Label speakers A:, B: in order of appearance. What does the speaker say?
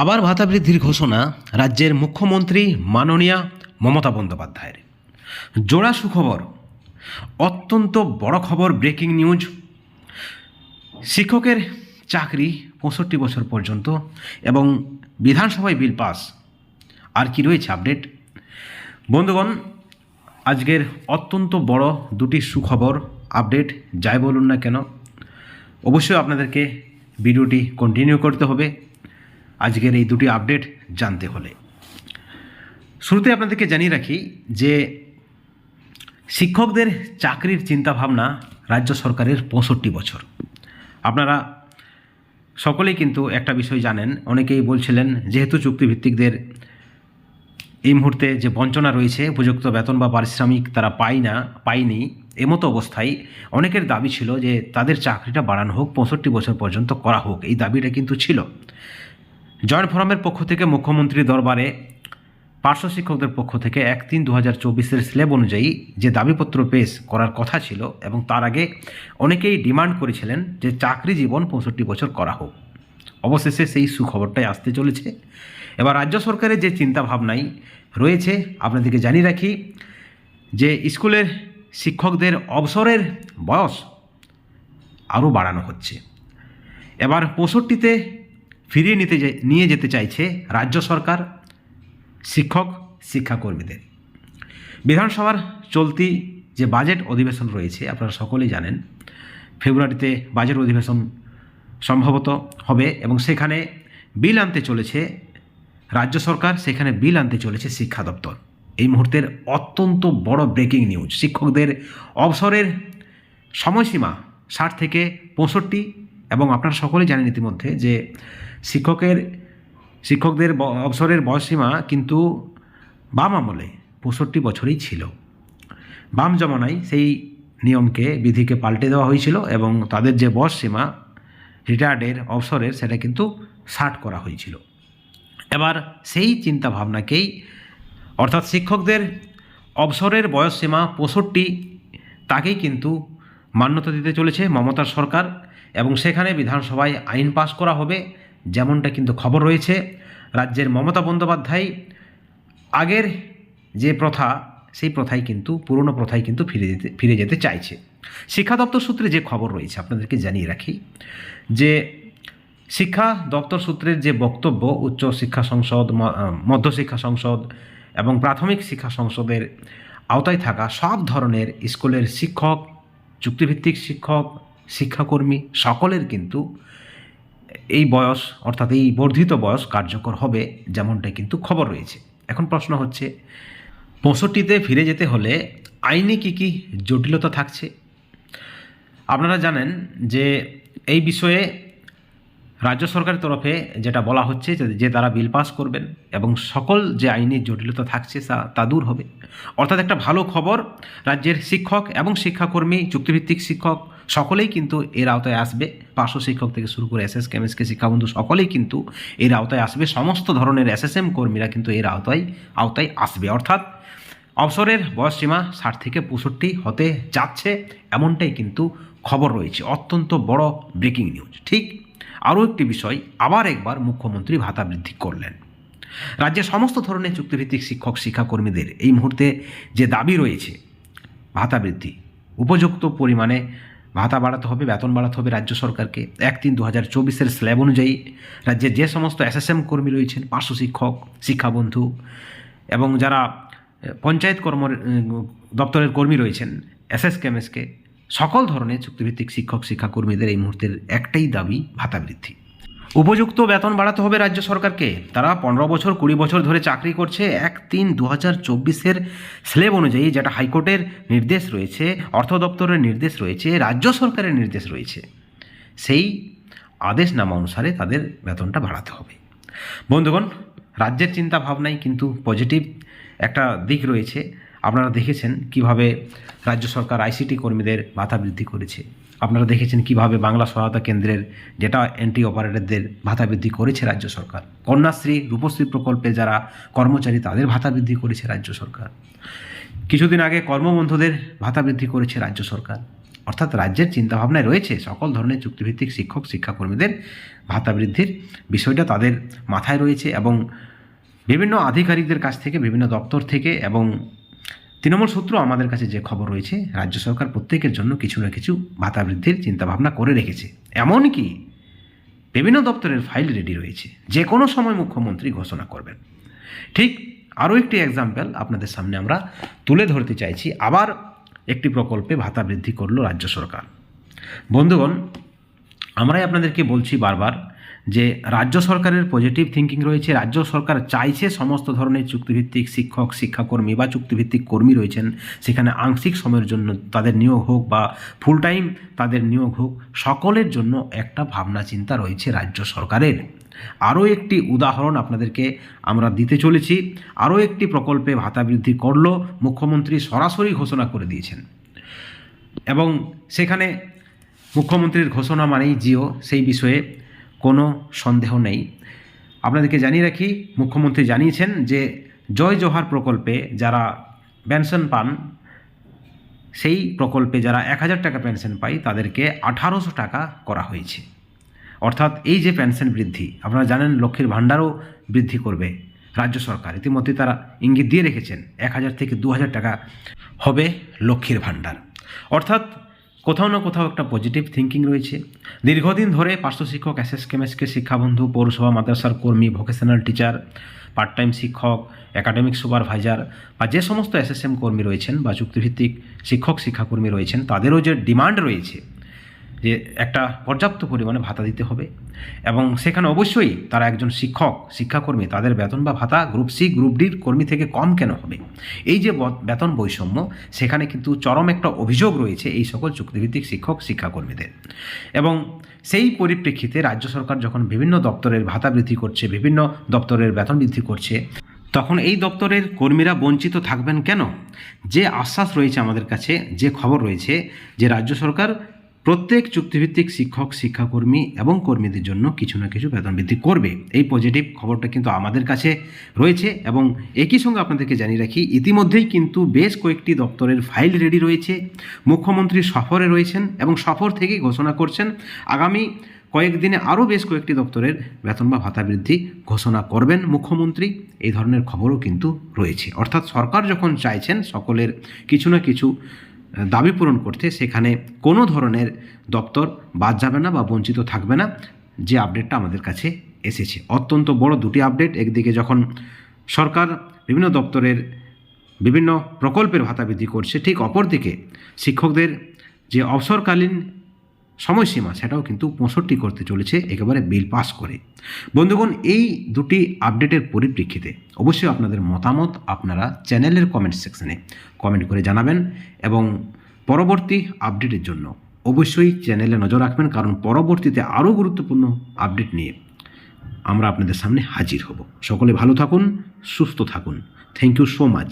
A: আবার ভাতা বৃদ্ধির ঘোষণা রাজ্যের মুখ্যমন্ত্রী মাননীয়া মমতা বন্দ্যোপাধ্যায়ের। জোড়া সুখবর, অত্যন্ত বড় খবর, ব্রেকিং নিউজ। শিক্ষকের চাকরি 65 বছর পর্যন্ত এবং বিধানসভায় বিল পাস। আর কি রয়েছে আপডেট বন্ধুগণ? আজকের অত্যন্ত বড় দুটি সুখবর আপডেট যাই বলুন না কেন, অবশ্যই আপনাদেরকে ভিডিওটি কন্টিনিউ করতে হবে আজকের এই দুটি আপডেট জানতে হলে। শুরুতে আপনাদেরকে জানিয়ে রাখি যে শিক্ষকদের চাকরির চিন্তাভাবনা রাজ্য সরকারের 65 বছর। আপনারা সকলেই কিন্তু একটা বিষয় জানেন, অনেকেই বলছিলেন যেহেতু চুক্তিভিত্তিকদের এই মুহূর্তে যে বঞ্চনা রয়েছে, উপযুক্ত বেতন বা পারিশ্রমিক তারা পায়নি, এমতো অবস্থায় অনেকের দাবি ছিল যে তাদের চাকরিটা বাড়ানো হোক, 65 বছর পর্যন্ত করা হোক। এই দাবিটা কিন্তু ছিল। জয়েন্ট ফোরামের পক্ষ থেকে মুখ্যমন্ত্রীর দরবারে পার্শ্ব শিক্ষকদের পক্ষ থেকে 1/3/2024 স্ল্যাব অনুযায়ী যে দাবিপত্র পেশ করার কথা ছিল এবং তার আগে অনেকেই ডিমান্ড করেছিলেন যে চাকরি জীবন 65 বছর করা হোক। অবশেষে সেই সুখবরটাই আসতে চলেছে। এবার রাজ্য সরকারের যে চিন্তাভাবনাই রয়েছে আপনাদেরকে জানিয়ে রাখি যে স্কুলের শিক্ষকদের অবসরের বয়স আরও বাড়ানো হচ্ছে। এবার 65-তে ফিরিয়ে নিয়ে যেতে চাইছে রাজ্য সরকার শিক্ষাকর্মীদের। বিধানসভার চলতি যে বাজেট অধিবেশন রয়েছে আপনারা সকলেই জানেন, ফেব্রুয়ারিতে বাজেট অধিবেশন সম্ভবত হবে এবং সেখানে বিল আনতে চলেছে রাজ্য সরকার, সেখানে বিল আনতে চলেছে শিক্ষা দপ্তর। এই মুহূর্তের অত্যন্ত বড় ব্রেকিং নিউজ, শিক্ষকদের অবসরের সময়সীমা 60 থেকে 65 এবং আপনারা সকলেই জানেন ইতিমধ্যে যে শিক্ষকদের অবসরের বয়সসীমা কিন্তু বাম আমলে 65 বছরই ছিল। বাম জমানায় সেই নিয়মকে, বিধিকে পাল্টে দেওয়া হয়েছিল এবং তাদের যে বয়সসীমা রিটায়ার্ডের অবসরের সেটা কিন্তু 60 করা হয়েছিল। এবার সেই চিন্তাভাবনাকেই, অর্থাৎ শিক্ষকদের অবসরের বয়সসীমা 65, তাকেই কিন্তু মান্যতা দিতে চলেছে মমতার সরকার এবং সেখানে বিধানসভায় আইন পাস করা হবে, যেমনটা কিন্তু খবর রয়েছে। রাজ্যের মমতা বন্দ্যোপাধ্যায় আগের যে প্রথা, সেই প্রথায় কিন্তু, পুরনো প্রথায় কিন্তু ফিরে যেতে চাইছে। শিক্ষা দপ্তর সূত্রে যে খবর রয়েছে আপনাদেরকে জানিয়ে রাখি যে শিক্ষা দপ্তর সূত্রের যে বক্তব্য, উচ্চ শিক্ষা সংসদ, মধ্যশিক্ষা সংসদ এবং প্রাথমিক শিক্ষা সংসদের আওতায় থাকা সব ধরনের স্কুলের শিক্ষক, চুক্তিভিত্তিক শিক্ষক, শিক্ষাকর্মী সকলের কিন্তু এই বয়স, অর্থাৎ এই বর্ধিত বয়স কার্যকর হবে, যেমনটাই কিন্তু খবর রয়েছে। এখন প্রশ্ন হচ্ছে 65-তে ফিরে যেতে হলে আইনে কি জটিলতা থাকছে? আপনারা জানেন যে এই বিষয়ে রাজ্য সরকারের তরফে যেটা বলা হচ্ছে যে তারা বিল পাস করবেন এবং সকল যে আইনি জটিলতা থাকছে তা দূর হবে। অর্থাৎ একটা ভালো খবর, রাজ্যের শিক্ষক এবং শিক্ষাকর্মী, চুক্তিভিত্তিক শিক্ষক সকলেই কিন্তু এর আওতায় আসবে। পার্শ্ব শিক্ষক থেকে শুরু করে এসএসকে, এমএসকে, শিক্ষাবন্ধু সকলেই কিন্তু এর আওতায় আসবে। সমস্ত ধরনের এসএসএম কর্মীরা কিন্তু এর আওতায় আসবে। অর্থাৎ অবসরের বয়সসীমা 60 থেকে 65 হতে যাচ্ছে, এমনটাই কিন্তু খবর রয়েছে। অত্যন্ত বড় ব্রেকিং নিউজ। ঠিক আরও একটি বিষয়, আবার একবার মুখ্যমন্ত্রী ভাতা বৃদ্ধি করলেন। রাজ্যের সমস্ত ধরনের চুক্তিভিত্তিক শিক্ষক, শিক্ষাকর্মীদের এই মুহূর্তে যে দাবি রয়েছে ভাতা বৃদ্ধি, উপযুক্ত পরিমাণে ভাতা বাড়াতে হবে, বেতন বাড়াতে হবে রাজ্য সরকারকে। 1/3/2024 স্ল্যাব অনুযায়ী রাজ্যের যে সমস্ত এসএসএম কর্মী রয়েছেন, পার্শ্ব শিক্ষক, শিক্ষাবন্ধু এবং যারা পঞ্চায়েত দপ্তরের কর্মী রয়েছেন, এসএসকে, এমএসকে, সকল ধরনের চুক্তিভিত্তিক শিক্ষক, শিক্ষাকর্মীদের এই মুহূর্তের একটাই দাবি, ভাতা বৃদ্ধি। উপযুক্ত বেতন বাড়াতে হবে রাজ্য সরকারকে। তারা 15 বছর 20 বছর ধরে চাকরি করছে। 1/3/2024 স্ল্যাব অনুযায়ী, যেটা হাইকোর্টের নির্দেশ রয়েছে, অর্থ দপ্তরের নির্দেশ রয়েছে, রাজ্য সরকারের নির্দেশ রয়েছে, সেই আদেশনামা অনুসারে তাদের বেতনটা বাড়াতে হবে। বন্ধুগণ, রাজ্যের চিন্তা ভাবনায় কিন্তু পজিটিভ একটা দিক রয়েছে। আপনারা দেখেছেন কিভাবে রাজ্য সরকার আইসিটি কর্মীদের ভাতা বৃদ্ধি করেছে। আপনারা দেখেছেন কিভাবে বাংলা সহায়তা কেন্দ্রের যেটা এন্ট্রি অপারেটরদের ভাতা বৃদ্ধি করেছে রাজ্য সরকার। কন্যাশ্রী, রূপশ্রী প্রকল্পে যারা কর্মচারী তাদের ভাতা বৃদ্ধি করেছে রাজ্য সরকার। কিছুদিন আগে কর্মবন্ধুদের ভাতা বৃদ্ধি করেছে রাজ্য সরকার। অর্থাৎ রাজ্যের চিন্তাভাবনায় রয়েছে সকল ধরনের চুক্তিভিত্তিক শিক্ষক শিক্ষাকর্মীদের ভাতা বৃদ্ধির বিষয়টা তাদের মাথায় রয়েছে, এবং বিভিন্ন আধিকারিকদের কাছ থেকে, বিভিন্ন দপ্তর থেকে এবং তৃণমূল সূত্র আমাদের কাছে যে খবর রয়েছে, রাজ্য সরকার প্রত্যেকের জন্য কিছু না কিছু ভাতা বৃদ্ধির চিন্তাভাবনা করে রেখেছে। এমনকি বিভিন্ন দপ্তরের ফাইল রেডি রয়েছে, যে কোনো সময় মুখ্যমন্ত্রী ঘোষণা করবেন। ঠিক আরও একটি এক্সাম্পল আপনাদের সামনে আমরা তুলে ধরতে চাইছি। আবার একটি প্রকল্পে ভাতা বৃদ্ধি করলো রাজ্য সরকার। বন্ধুগণ, আমরাই আপনাদেরকে বলছি বারবার যে রাজ্য সরকারের পজিটিভ থিঙ্কিং রয়েছে। রাজ্য সরকার চাইছে সমস্ত ধরনের চুক্তিভিত্তিক শিক্ষক শিক্ষাকর্মী বা চুক্তিভিত্তিক কর্মী রয়েছেন, সেখানে আংশিক সময়ের জন্য তাদের নিয়োগ হোক বা ফুল টাইম তাদের নিয়োগ হোক, সকলের জন্য একটা ভাবনা চিন্তা রয়েছে রাজ্য সরকারের। আরও একটি উদাহরণ আপনাদেরকে আমরা দিতে চলেছি। আরও একটি প্রকল্পে ভাতা বৃদ্ধি করল, মুখ্যমন্ত্রী সরাসরি ঘোষণা করে দিয়েছেন, এবং সেখানে মুখ্যমন্ত্রীর ঘোষণা মানেই জিও, সেই বিষয়ে কোনো সন্দেহ নেই। আপনাদেরকে জানিয়ে রাখি, মুখ্যমন্ত্রী জানিয়েছেন যে জয় জোহার প্রকল্পে যারা পেনশন পান, সেই প্রকল্পে যারা 1000 টাকা পেনশন পায় তাদেরকে 1800 টাকা করা হয়েছে। অর্থাৎ এই যে পেনশন বৃদ্ধি, আপনারা জানেন লক্ষ্মীর ভাণ্ডারও বৃদ্ধি করবে রাজ্য সরকার, ইতিমধ্যে তারা ইঙ্গিত দিয়ে রেখেছেন 1000 থেকে 2000 টাকা হবে লক্ষ্মীর ভাণ্ডার। অর্থাৎ কোথাও না কোথাও একটা পজিটিভ থিঙ্কিং রয়েছে। দীর্ঘদিন ধরে পার্শ্ব শিক্ষক, এসএসকেএমএসকে শিক্ষাবন্ধু, পৌরসভা মাদ্রাসার কর্মী, ভোকেশনাল টিচার, পার্ট টাইম শিক্ষক, একাডেমিক সুপারভাইজার বা যে সমস্ত এসএসএম কর্মী রয়েছেন বা চুক্তিভিত্তিক শিক্ষক শিক্ষাকর্মী রয়েছেন, তাদেরও যে ডিমান্ড রয়েছে যে একটা পর্যাপ্ত পরিমাণে ভাতা দিতে হবে, এবং সেখানে অবশ্যই তারা একজন শিক্ষক শিক্ষাকর্মী, তাদের বেতন বা ভাতা গ্রুপ সি গ্রুপ ডির কর্মী থেকে কম কেন হবে? এই যে বেতন বৈষম্য, সেখানে কিন্তু চরম একটা অভিযোগ রয়েছে এই সকল চুক্তিভিত্তিক শিক্ষক শিক্ষাকর্মীদের। এবং সেই পরিপ্রেক্ষিতে রাজ্য সরকার যখন বিভিন্ন দপ্তরের ভাতা বৃদ্ধি করছে, বিভিন্ন দপ্তরের বেতন বৃদ্ধি করছে, তখন এই দপ্তরের কর্মীরা বঞ্চিত থাকবেন কেন? যে আশ্বাস রয়েছে আমাদের কাছে, যে খবর রয়েছে যে রাজ্য সরকার প্রত্যেক চুক্তিভিত্তিক শিক্ষক শিক্ষাকর্মী এবং কর্মীদের জন্য কিছু না কিছু বেতন বৃদ্ধি করবে, এই পজিটিভ খবরটা কিন্তু আমাদের কাছে রয়েছে। এবং একই সঙ্গে আপনাদেরকে জানিয়ে রাখি, ইতিমধ্যেই কিন্তু বেশ কয়েকটি দপ্তরের ফাইল রেডি রয়েছে। মুখ্যমন্ত্রী সফরে রয়েছেন এবং সফর থেকেই ঘোষণা করছেন আগামী কয়েকদিনে আরও বেশ কয়েকটি দপ্তরের বেতন বা ভাতা বৃদ্ধি ঘোষণা করবেন মুখ্যমন্ত্রী, এই ধরনের খবরও কিন্তু রয়েছে। অর্থাৎ সরকার যখন চাইছেন সকলের কিছু না কিছু দাবি পূরণ করতে, সেখানে কোনো ধরনের দপ্তর বাদ যাবে না বা বঞ্চিত থাকবে না, যে আপডেটটা আমাদের কাছে এসেছে। অত্যন্ত বড় দুটি আপডেট। একদিকে যখন সরকার বিভিন্ন দপ্তরের বিভিন্ন প্রকল্পের ভাতা বৃদ্ধি করছে, ঠিক অপরদিকে শিক্ষকদের যে অবসরকালীন সময়সীমা, সেটাও কিন্তু 65 করতে চলেছে একেবারে বিল পাস করে। বন্ধুগণ, এই দুটি আপডেটের পরিপ্রেক্ষিতে অবশ্যই আপনাদের মতামত আপনারা চ্যানেলের কমেন্ট সেকশনে কমেন্ট করে জানাবেন, এবং পরবর্তী আপডেটের জন্য অবশ্যই চ্যানেলে নজর রাখবেন, কারণ পরবর্তীতে আরও গুরুত্বপূর্ণ আপডেট নিয়ে আমরা আপনাদের সামনে হাজির হব। সকলে ভালো থাকুন, সুস্থ থাকুন। Thank you so much.